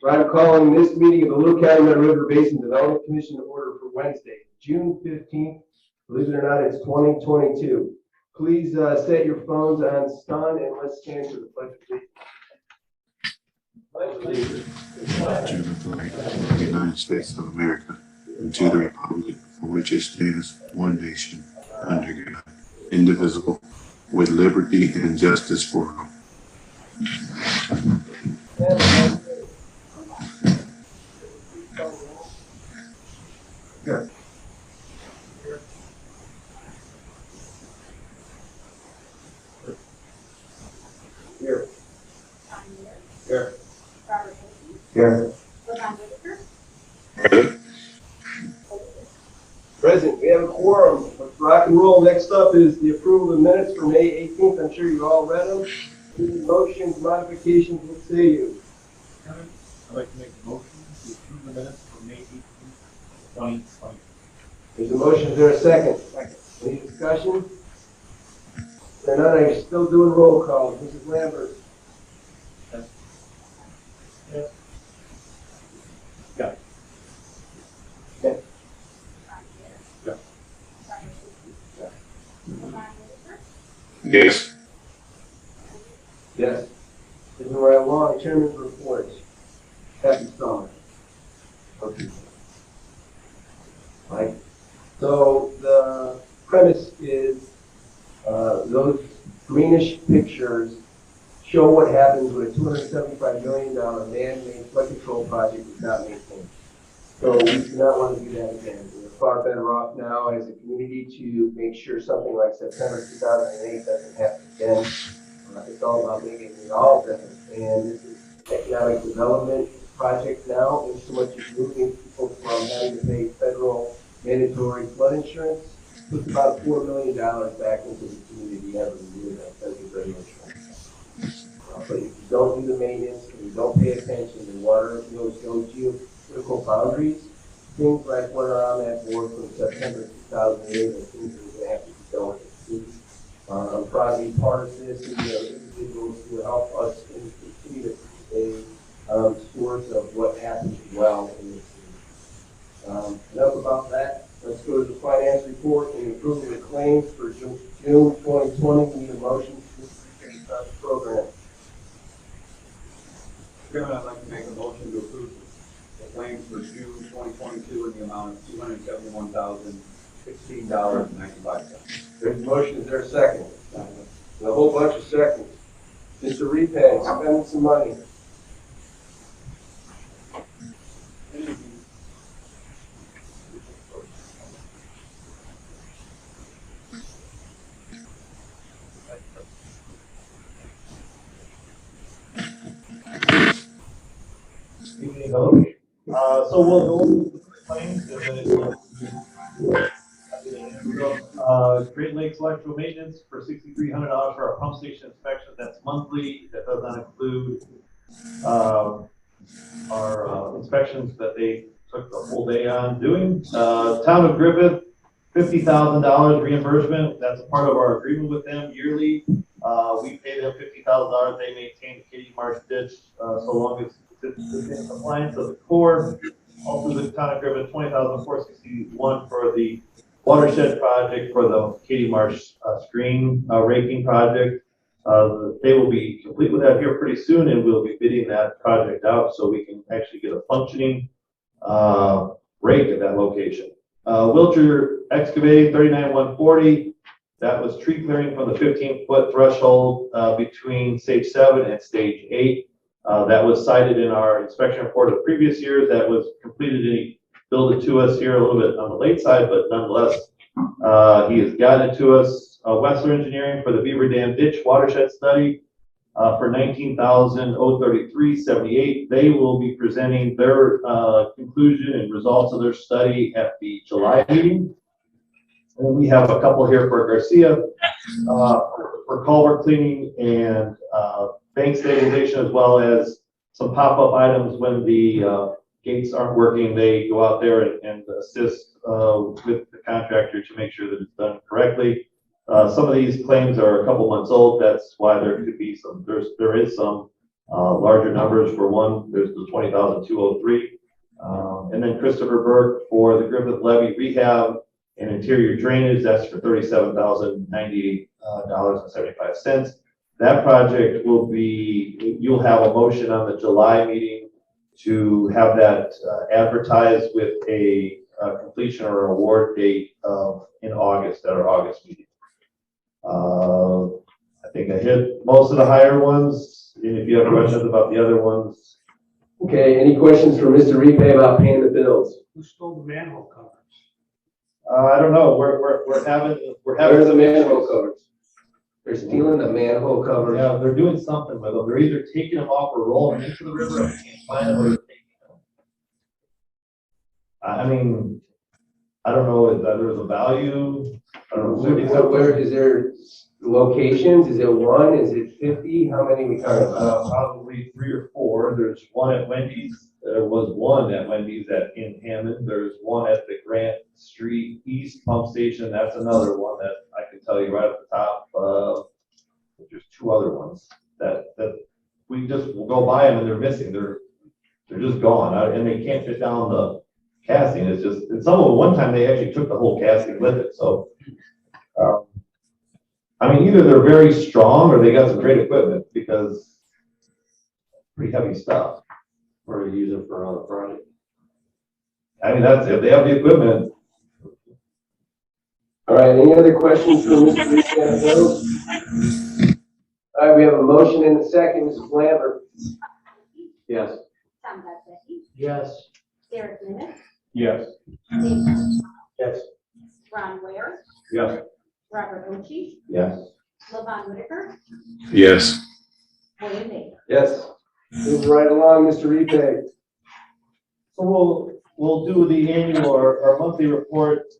I'm calling this meeting of the Little Calumet River Basin Development Commission to order for Wednesday, June 15th. Believe it or not, it's 2022. Please set your phones on stun and let's stand for the pledge of allegiance. To the flag of the United States of America and to the republic for which it stands, one nation, under God, indivisible, with liberty and justice for all. Here. Here. Here. Here. Present, we have a quorum. Let's rock and roll. Next up is the approval of minutes for May 18th. I'm sure you all read them. Any motions, modifications, what say you? I'd like to make a motion to approve the minutes for May 18th, 2020. There's a motion, is there a second? Second. Any discussion? They're not, I'm still doing roll calls. Mrs. Lambert? Yes. Yes. Yeah. Yes. Yes. Yes. Moving right along, chairman's reports. Happy summer. Okay. Right. So the premise is those greenish pictures show what happens when a $275 million man-made flood control project is not maintained. So we do not want to do that again. We're far better off now as a community to make sure something like September 2008 doesn't happen again. It's all about making it all better. And this is economic development project now, and so much is moving people from having to pay federal mandatory flood insurance. Puts about $4 million back into the community every year. Thank you very much. But if you don't do the maintenance and you don't pay attention to water, those geopolitical boundaries, things like what are on that board from September 2008, I think we're going to have to be going to see. I'm proud to be part of this, and individuals who help us and continue to be stewards of what happens well in this city. Enough about that. Let's go to the finance report and approval of claims for June 2020. We need a motion to the program. Chairman, I'd like to make a motion to approve the claims for June 2022 in the amount of $271,016.95. There's a motion, is there a second? A whole bunch of seconds. Mr. Repay, spending some money. So we'll go over the claims and then Great Lakes Electrical Maintenance for $6,300 for our pump station inspection. That's monthly. That does not include our inspections that they took the whole day on doing. Town of Griffith, $50,000 reimbursement. That's a part of our agreement with them yearly. We pay them $50,000. They maintain the Katy Marsh ditch so long as it's in compliance of the Corps. Also, the town of Griffith, $20,461 for the watershed project for the Katy Marsh screen raking project. They will be complete with that here pretty soon, and we'll be bidding that project out so we can actually get a functioning rake at that location. Wiltshire Excavating, $39,140. That was tree clearing from the 15-foot threshold between stage 7 and stage 8. That was cited in our inspection report of previous years. That was completed, and he billed it to us here a little bit on the late side, but nonetheless, he has gotten it to us. Wessler Engineering for the Beaver Dam Ditch Watershed Study for $19,033.78. They will be presenting their conclusion and results of their study at the July meeting. And we have a couple here for Garcia for culvert cleaning and bank stabilization, as well as some pop-up items when the gates aren't working. They go out there and assist with the contractor to make sure that it's done correctly. Some of these claims are a couple months old. That's why there could be some, there is some Larger numbers for one, there's the 20,203. And then Christopher Burke for the Griffith Levee rehab and interior drainage, that's for $37,098.75. That project will be, you'll have a motion on the July meeting to have that advertised with a completion or award date in August, at our August meeting. I think I hit most of the higher ones, and if you have questions about the other ones. Okay, any questions for Mr. Repay about paying the bills? Who stole the manhole covers? I don't know, we're having Where's the manhole covers? They're stealing the manhole covers. Yeah, they're doing something with them. They're either taking them off or rolling into the river. I can't find them or they're taking them. I mean, I don't know if there's a value. I don't know. Where is there locations? Is it one? Is it 50? How many we talking about? Probably 3 or 4. There's one at Wendy's. There was one at Wendy's in Hammond. There's one at the Grant Street East Pump Station. That's another one that I can tell you right at the top. There's 2 other ones that we just will go by them and they're missing. They're just gone, and they can't fit down the casting. It's just, and some of them, one time they actually took the whole casting with it. So, I mean, either they're very strong or they got some great equipment because pretty heavy stuff. Or use it for another project? I mean, that's if they have the equipment. All right, any other questions for Mr. Repay on those? All right, we have a motion and a second. Mrs. Lambert. Yes. Tom Becky, Yes. Derek Nivett, Yes. Dave Yes. Ron Ware, Yes. Robert Ochi, Yes. Levon Whitaker, Yes. William Baker. Yes. Move right along, Mr. Repay. So we'll do the annual or monthly report,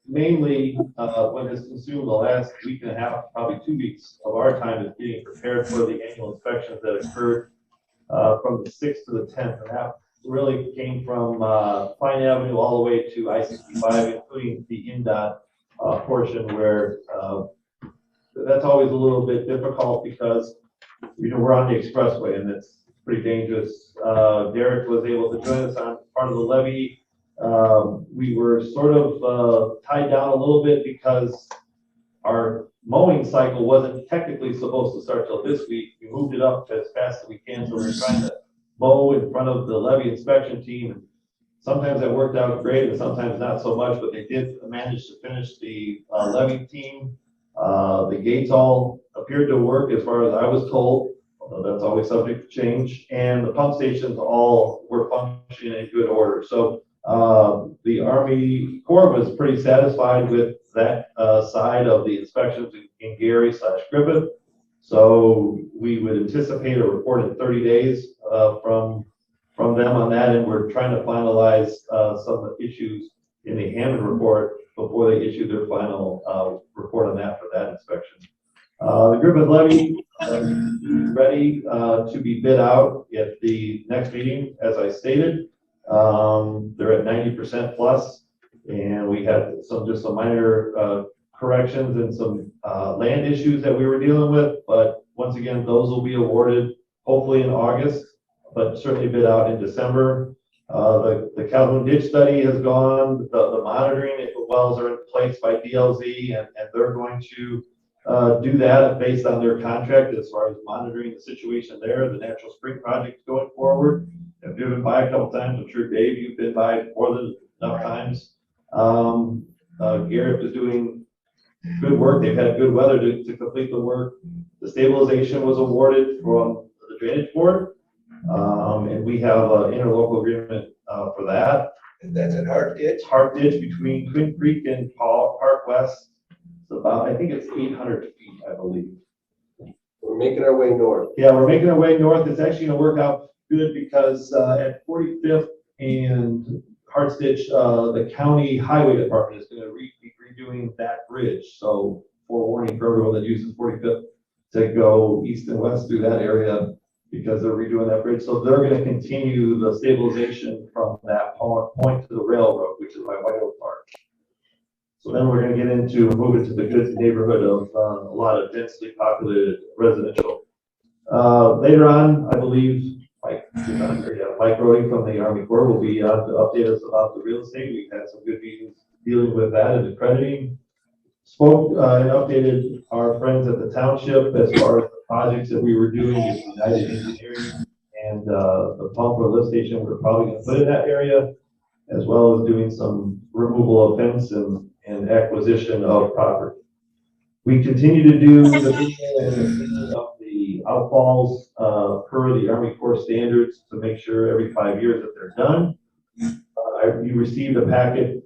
mainly when it's consumed the last week and a half, probably 2 weeks of our time is getting prepared for the annual inspections that occurred from the 6th to the 10th. And that really came from Pine Avenue all the way to I-65, including the INDOT portion where that's always a little bit difficult because we're on the expressway and it's pretty dangerous. Derek was able to join us on part of the levee. We were sort of tied down a little bit because our mowing cycle wasn't technically supposed to start till this week. We moved it up as fast as we can, so we're trying to mow in front of the levee inspection team. Sometimes that worked out great and sometimes not so much, but they did manage to finish the levee team. The gates all appeared to work as far as I was told, although that's always subject to change. And the pump stations all were functioning in good order. So the Army Corps was pretty satisfied with that side of the inspections in Gary/Griffith. So we would anticipate a report in 30 days from them on that, and we're trying to finalize some of the issues in the Hammond report before they issue their final report on that for that inspection. The Griffith levee is ready to be bid out at the next meeting, as I stated. They're at 90% plus, and we had just some minor corrections and some land issues that we were dealing with. But once again, those will be awarded hopefully in August, but certainly bid out in December. The Calumet ditch study has gone. The monitoring wells are in place by DLZ, and they're going to do that based on their contract as far as monitoring the situation there. The natural spring project going forward. I've driven by a couple times. I'm sure Dave, you've been by more than enough times. Garrett is doing good work. They've had good weather to complete the work. The stabilization was awarded from the drainage board, and we have an interlocal agreement for that. And that's at Hart Ditch? Hart Ditch between Twin Creek and Park West. It's about, I think it's 800 feet, I believe. We're making our way north. Yeah, we're making our way north. It's actually going to work out good because at 45th and Hart Ditch, the county highway department is going to be redoing that bridge. So forewarning for everyone that uses 45th to go east and west through that area because they're redoing that bridge. So they're going to continue the stabilization from that point to the railroad, which is by White Oak Park. So then we're going to get into moving to the good neighborhood of a lot of densely populated residential Later on, I believe, Mike Brody from the Army Corps will be on to update us about the real estate. We've had some good meetings dealing with that and accrediting. Spoke and updated our friends at the township as far as the projects that we were doing with United Engineering and the pump or lift station we're probably going to put in that area, as well as doing some removal of fence and acquisition of property. We continue to do the video and the cleaning of the outfalls per the Army Corps standards to make sure every 5 years that they're done. You received a packet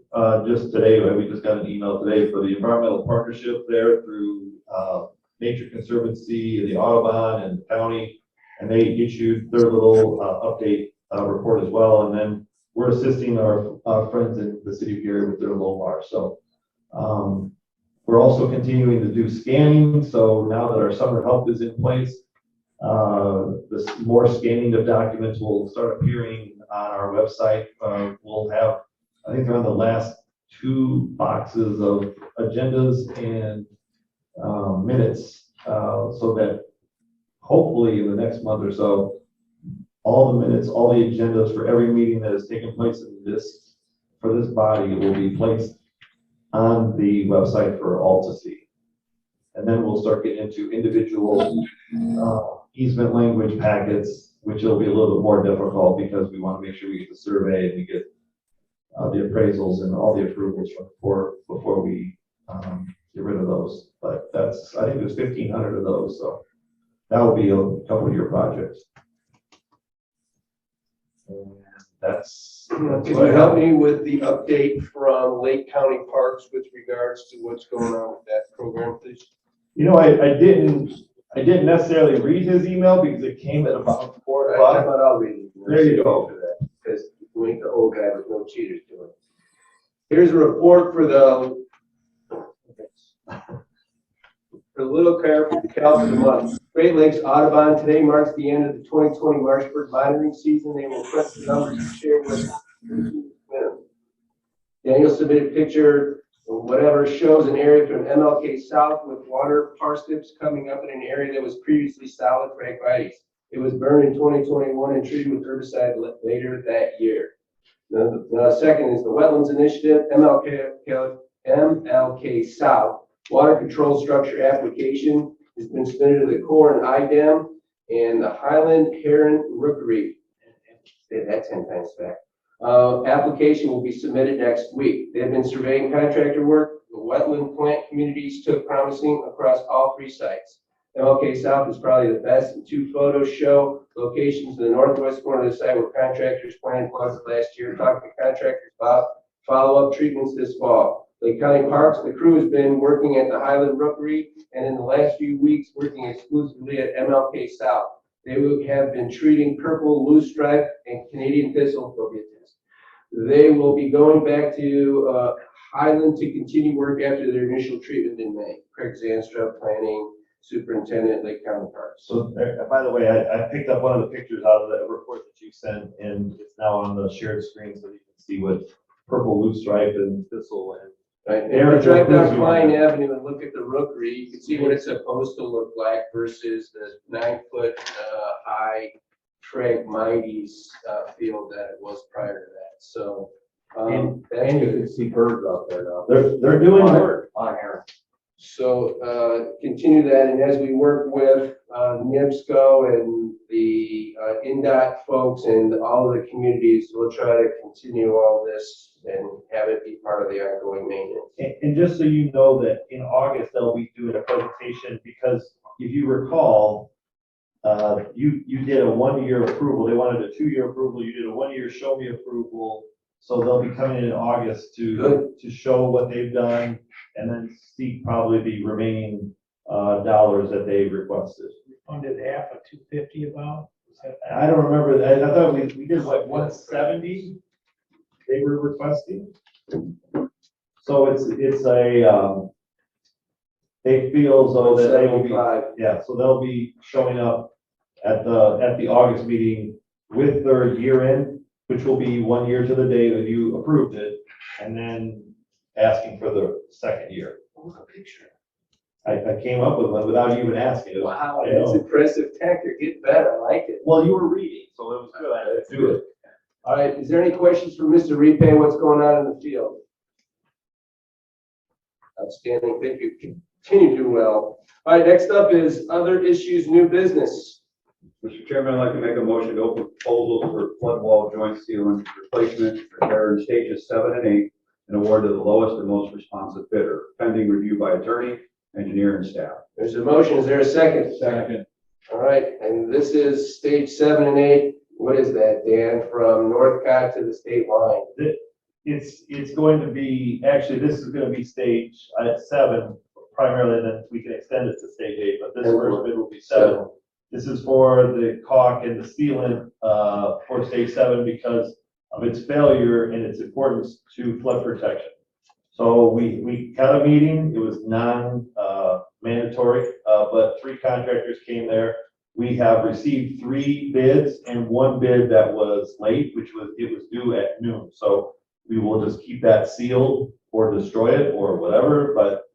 just today, we just got an email today for the environmental partnership there through Nature Conservancy, the Audubon and the county, and they issued their little update report as well. And then we're assisting our friends in the city of Gary with their Lomar. So we're also continuing to do scanning. So now that our summer help is in place, this more scanning of documents will start appearing on our website. We'll have, I think they're on the last 2 boxes of agendas and minutes, so that hopefully in the next month or so, all the minutes, all the agendas for every meeting that has taken place in this body will be placed on the website for all to see. And then we'll start getting into individual easement language packets, which will be a little bit more difficult because we want to make sure we get the survey and we get the appraisals and all the approvals from before we get rid of those. But that's, I think there's 1,500 of those, so that will be a couple-year project. And that's Can you help me with the update from Lake County Parks with regards to what's going on with that program, please? You know, I didn't necessarily read his email because it came at about 4 o'clock. I'll read it. There you go. Because we ain't the old guy with no cheaters doing. Here's a report for the Little Cal for the month. Great Lakes Audubon today marks the end of the 2020 Marshburg monitoring season. They will press the numbers to share with them. Daniel submitted a picture, or whatever, shows an area from MLK South with water parsnips coming up in an area that was previously solid phragmites. It was burned in 2021 and treated with herbicide later that year. The second is the Wetlands Initiative, MLK South. Water control structure application has been submitted to the Corps and IDEM and the Highland Heron Rookery. Say that 10 times back. Application will be submitted next week. They have been surveying contractor work. The wetland plant communities took promising across all 3 sites. MLK South is probably the best, and 2 photos show locations in the northwest corner of the site where contractors planted floods last year. Talked to contractors about follow-up treatments this fall. Lake County Parks, the crew has been working at the Highland Rookery and in the last few weeks working exclusively at MLK South. They have been treating purple loosestrife and Canadian thistle. They will be going back to Highland to continue work after their initial treatment in May. Craig Zanstra, Planning Superintendent, Lake County Parks. So there, by the way, I picked up one of the pictures out of the report that you sent, and it's now on the shared screen so you can see what purple loosestrife and thistle and. Right, and if you drive down Klein Avenue and look at the rookery, you can see what it's supposed to look like versus the 9-foot high Phragmites field that it was prior to that. So, And you can see birds out there now. They're doing work. On air. So continue that, and as we work with NIPSCO and the INDOT folks and all of the communities, we'll try to continue all this and have it be part of the ongoing maintenance. And just so you know that in August, they'll be doing a presentation because if you recall, you did a 1-year approval. They wanted a 2-year approval. You did a 1-year show me approval. So they'll be coming in August to show what they've done and then seek probably the remaining dollars that they requested. We funded half of 250 about. I don't remember that. I thought we did like 170 they were requesting. So it's a they feel as though that they will be, yeah, so they'll be showing up at the August meeting with their year end, which will be 1 year to the day that you approved it, and then asking for the second year. What a picture. I came up with one without you even asking. Wow, I that's know. impressive tactic. Get better. I like it. Well, you were reading, so it was good. I had That's to do it. good. All right, is there any questions for Mr. Repay? What's going on in the field? Outstanding. Thank you. Continue to do well. All right, next up is other issues, new business. Mr. Chairman, I'd like to make a motion to open proposals for flood wall joint sealant replacement, repair in stages 7 and 8, and award to the lowest and most responsive bidder, pending review by attorney, engineer, and staff. There's a motion. Is there a second? Second. All right, and this is stage 7 and 8. What is that, Dan? From Northcott to the state line? It's going to be, actually, this is gonna be stage 7 primarily, then we can extend it to stage 8, but this first bid will be 7. This is for the caulk and the sealant, for stage 7 because of its failure and its importance to flood protection. So we had a meeting, it was non-mandatory, but 3 contractors came there. We have received 3 bids and 1 bid that was late, it was due at noon. So we will just keep that sealed or destroy it or whatever, but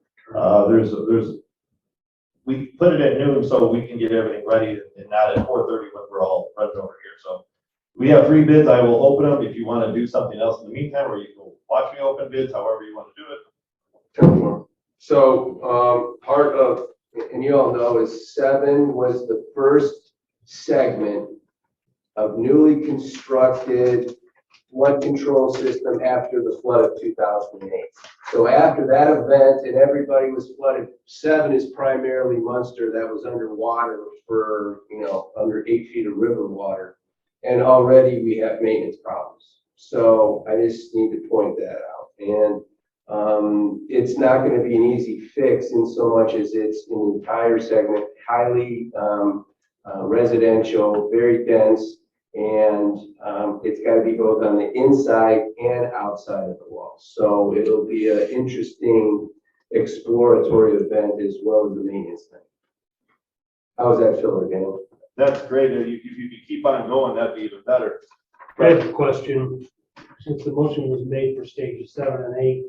we put it at noon so we can get everything ready and not at 4:30 when we're all running over here. So we have 3 bids. I will open them if you want to do something else in the meantime, or you can watch me open bids, however you want to do it. So, part of, and you all know, is 7 was the first segment of newly constructed flood control system after the flood of 2008. So after that event and everybody was flooded, 7 is primarily Munster that was underwater for, under 8 feet of river water. And already we have maintenance problems. So I just need to point that out. And it's not going to be an easy fix in so much as it's an entire segment, highly residential, very dense, and it's got to be both on the inside and outside of the wall. So it'll be an interesting exploratory event as well as the maintenance thing. How's that filler, Dan? That's great. If you keep on going, that'd be even better. I have a question. Since the motion was made for stages 7 and 8,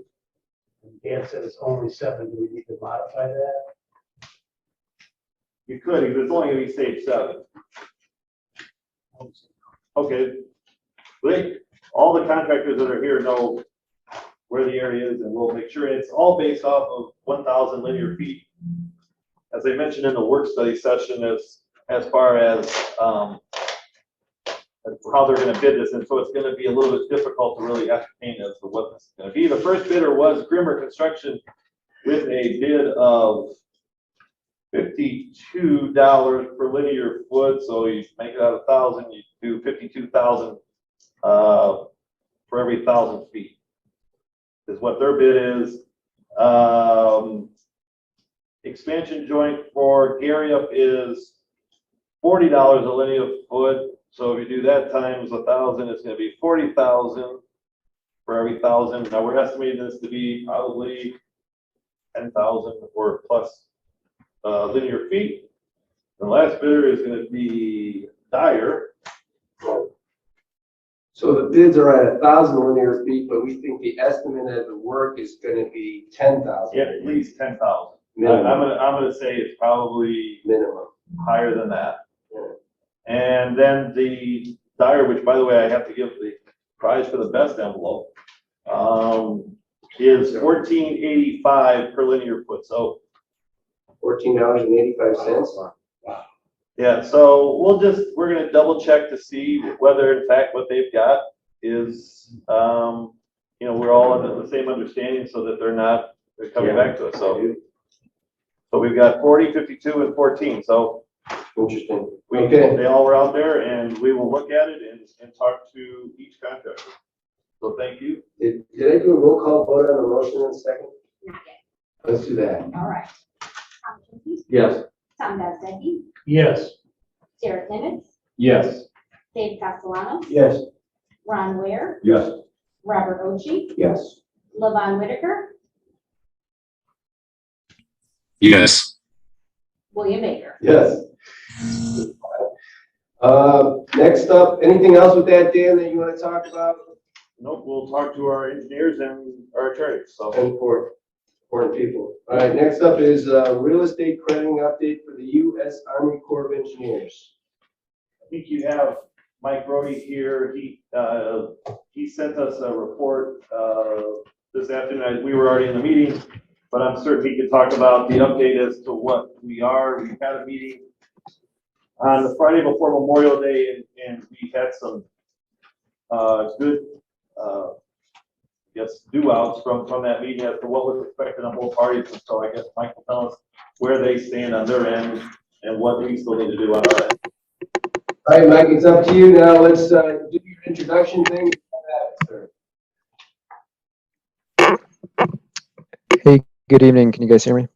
and Dan said it's only 7, do we need to modify that? You could, because it's only gonna be stage 7. Okay. All the contractors that are here know where the area is, and we'll make sure it's all based off of 1,000 linear feet. As I mentioned in the work study session, as far as how they're going to bid this, and so it's going to be a little bit difficult to really ascertain as to what this is going to be. The first bidder was Grimmer Construction with a bid of $52 per linear foot. So you make it out 1,000, you do 52,000 for every 1,000 feet is what their bid is. Expansion joint for Gary up is $40 a linear foot. So if you do that times 1,000, it's going to be 40,000 for every 1,000. Now we're estimating this to be probably 10,000 or plus linear feet. The last bidder is going to be Dyer. So the bids are at 1,000 linear feet, but we think the estimate of the work is going to be 10,000. Yeah, at least 10,000. I'm Minimum. gonna say it's probably Minimum. higher than that. Yeah. And then the Dyer, which by the way, I have to give the prize for the best envelope, is $14.85 per linear foot. So $14.85. yeah, so we're gonna double check to see whether in fact what they've got is, we're all under the same understanding so that they're coming back to us. So we've got 40, 52, and 14. So Interesting. they all were out there, and we will look at it and talk to each contractor. So thank you. Did I do a roll call vote on the motion in a second? Not yet. Let's do that. All right. Tom Chesky, Yes. Tom Dezdecky, Yes. Derek Nivitz, Yes. Dave Castellanos, Yes. Ron Ware, Yes. Robert Ochi, Yes. Levon Whitaker, Yes. William Baker. Yes. Next up, anything else with that, Dan, that you want to talk about? Nope, we'll talk to our engineers and our attorneys. So And for Important people. All right, next up is real estate crediting update for the U.S. Army Corps of Engineers. I think you have Mike Brody here. He sent us a report this afternoon. We were already in the meeting, but I'm certain he could talk about the update as to what we are. We had a meeting on the Friday before Memorial Day, and we had some good, due outs from that meeting as to what was expected on both parties. And so I guess Mike will tell us where they stand on their end and what we still need to do on our end. All right, Mike, it's up to you now. Let's do your introduction thing. Hey, good evening. Can you guys hear me?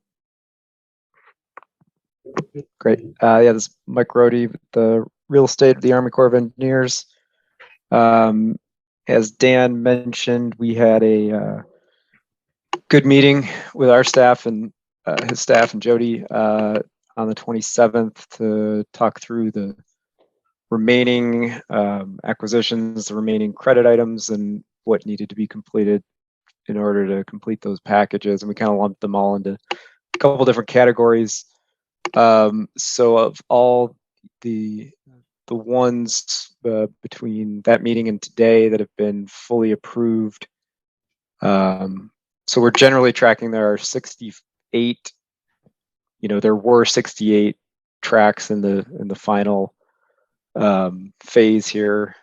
Great. Yeah, this is Mike Rody with the real estate of the Army Corps of Engineers. As Dan mentioned, we had a good meeting with our staff and his staff and Jodi on the 27th to talk through the remaining acquisitions, the remaining credit items, and what needed to be completed in order to complete those packages. And we kind of lumped them all into a couple different categories. So of all the ones between that meeting and today that have been fully approved, so we're generally tracking there are 68. There were 68 tracks in the final phase here.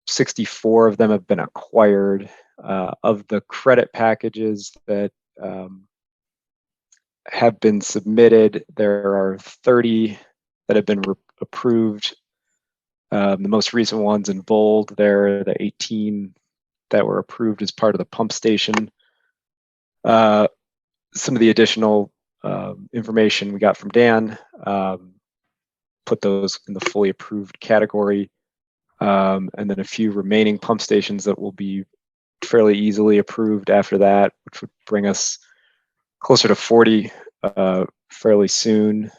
64 of them have been acquired. Of the credit packages that have been submitted, there are 30 that have been approved. The most recent ones in bold, there are the 18 that were approved as part of the pump station. Some of the additional information we got from Dan, put those in the fully approved category. And then a few remaining pump stations that will be fairly easily approved after that, which would bring us closer to 40 fairly soon.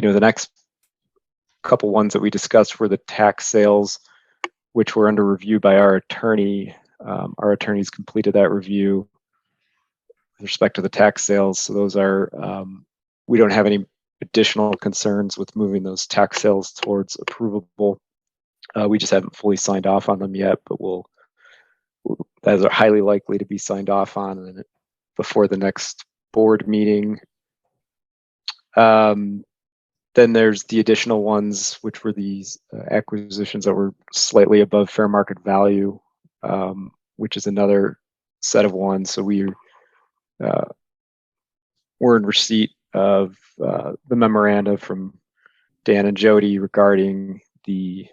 The next couple ones that we discussed were the tax sales, which were under review by our attorney. Our attorneys completed that review with respect to the tax sales. So those are, we don't have any additional concerns with moving those tax sales towards approvable. We just haven't fully signed off on them yet, but those are highly likely to be signed off on before the next board meeting. Then there's the additional ones, which were these acquisitions that were slightly above fair market value, which is another set of ones. So we're in receipt of the memoranda from Dan and Jodi regarding the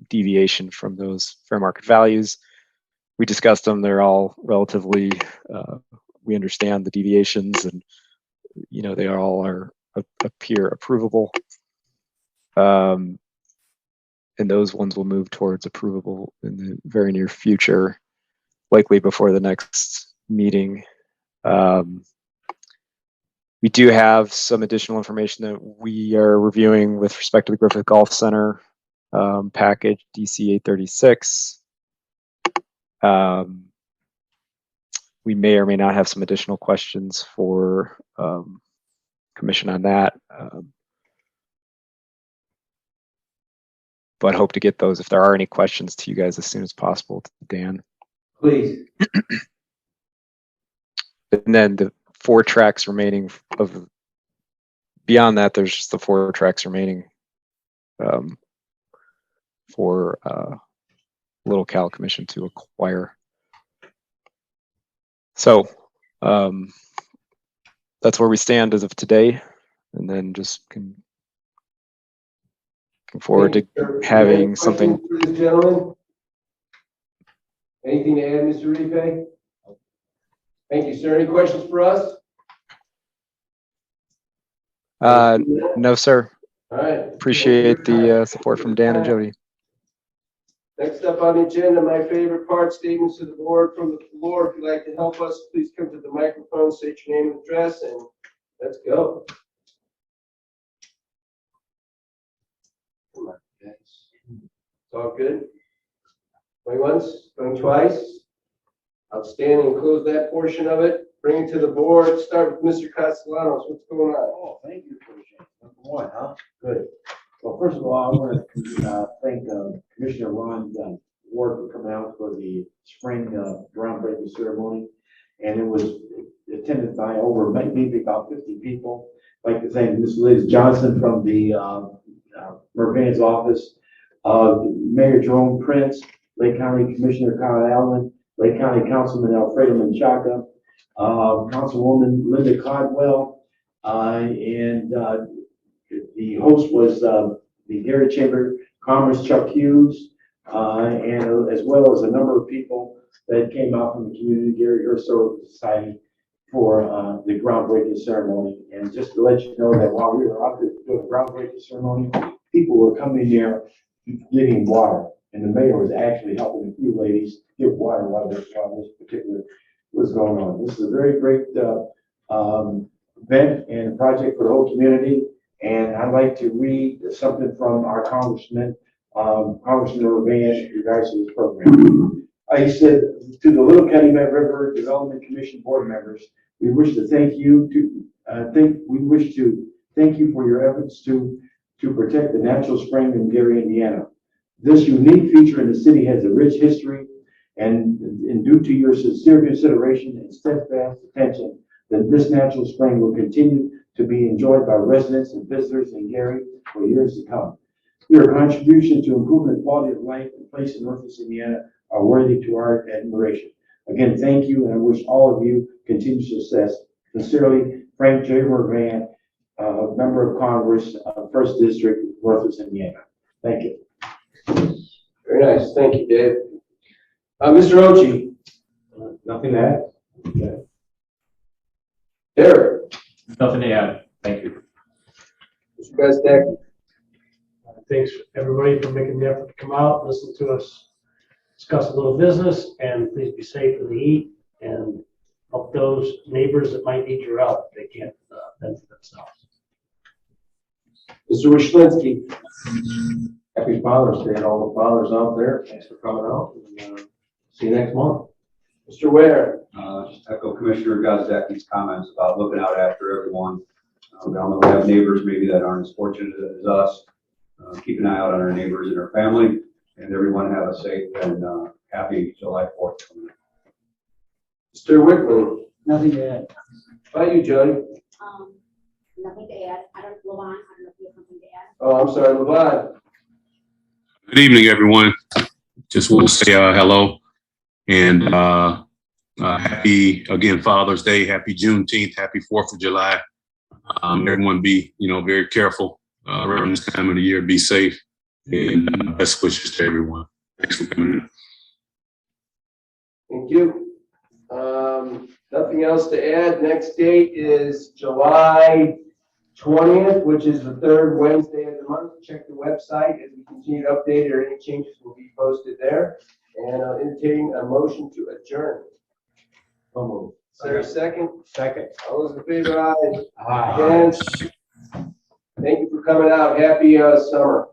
deviation from those fair market values. We discussed them. They're all relatively, we understand the deviations, and they all appear approvable. And those ones will move towards approvable in the very near future, likely before the next meeting. We do have some additional information that we are reviewing with respect to the Griffith Golf Center package, DC 836. We may or may not have some additional questions for commission on that, but hope to get those, if there are any questions, to you guys as soon as possible. To Dan, please. And then the 4 tracks remaining beyond that, there's just the 4 tracks remaining for Little Cal Commission to acquire. So that's where we stand as of today, and then just looking forward to having something. For this gentleman? Anything to add, Mr. Repay? Thank you, sir. Any questions for us? No, sir. All right. Appreciate the support from Dan and Jodi. Next up on the agenda, my favorite part, statements to the board from the floor. If you'd like to help us, please come to the microphone, state your name and address, and let's go. Come on, guys. It's all good. Going once, going twice. Outstanding. Close that portion of it. Bring it to the board. Start with Mr. Castellanos. What's going on? Oh, thank you for the number one, huh? Good. Well, first of all, I want to thank Commissioner Ron Ward for coming out for the spring groundbreaking ceremony. And it was attended by over maybe about 50 people. I'd like to thank Ms. Liz Johnson from the Mervan's office, Mayor Jerome Prince, Lake County Commissioner Kyle Allen, Lake County Councilman Alfredo Menchaca, Councilwoman Linda Codwell, and the host was the Gary Chamber Commerce Chuck Hughes, and as well as a number of people that came out from the community, Gary Historical Society, for the groundbreaking ceremony. And just to let you know that while we were out there doing the groundbreaking ceremony, people were coming there getting water. And the mayor was actually helping a few ladies get water while this particular was going on. This is a very great event and project for the whole community. And I'd like to read something from our Congressman Mervan in regards to this program. He said, to the Little Calumet River Development Commission board members, we wish to thank you for your efforts to protect the natural spring in Gary, Indiana. This unique feature in the city has a rich history, and due to your sincere consideration and steadfast attention, that this natural spring will continue to be enjoyed by residents and visitors in Gary for years to come. Your contribution to improving the quality of life and place in Northwest Indiana are worthy to our admiration. Again, thank you, and I wish all of you continued success. Sincerely, Frank J. Mervan, Member of Congress, 1st District, Northwest Indiana. Thank you. Very nice. Thank you, Dave. Mr. Ochi. Nothing to add? Okay. Derek. Nothing to add. Thank you. Mr. Bestek. Thanks everybody for making the effort to come out, listen to us discuss a little business, and please be safe in the heat and help those neighbors that might need your help if they can't fend for themselves. Mr. Wyszynski. Happy Father's Day to all the fathers out there. Thanks for coming out. And, see you next month. Mr. Ware. Just echo Commissioner Gozdecki's comments about looking out after everyone. We all know we have neighbors maybe that aren't as fortunate as us. Keep an eye out on our neighbors and our family, and everyone have a safe and happy July 4th. Mr. Whitman. Nothing to add. How about you, Jodi? Nothing to add. I don't, Levon, I don't know if you have something to add. Oh, I'm sorry, Levon. Good evening, everyone. Just want to say hello and happy, again, Father's Day. Happy Juneteenth. Happy 4th of July. Everyone be, very careful around this time of the year. Be safe, and best wishes to everyone. Thanks for coming in. Thank you. Nothing else to add. Next date is July 20th, which is the 3rd Wednesday of the month. Check the website as we continue to update it, or any changes will be posted there. And I'll entertain a motion to adjourn. So moved. Is there a second? Second. All those in favor, aye. Aye. Against? Thank you for coming out. Happy summer.